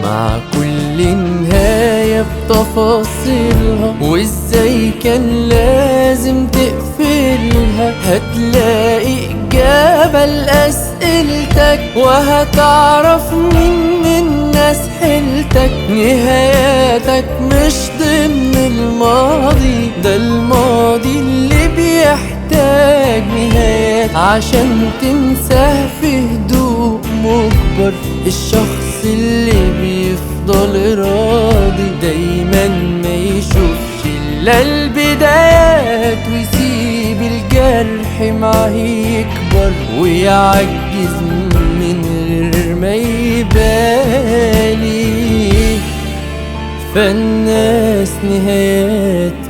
مع كل نهاية بتفاصيلها، وازاي كان لازم تقفلها. هتلاقي إجابة لأسئلتك، وهتعرف مين الناس حيلتك. نهاياتك مش ضمن الماضي، ده الماضي اللي بيحتاج نهايات عشان تنساه في هدوء مجبر. الشخص اللي بيفضل راضي دايما ما يشوفش إلا البدايات، ويسيب الجرح معاه يكبر ويعجز من غير ما يبالي. فالناس نهايات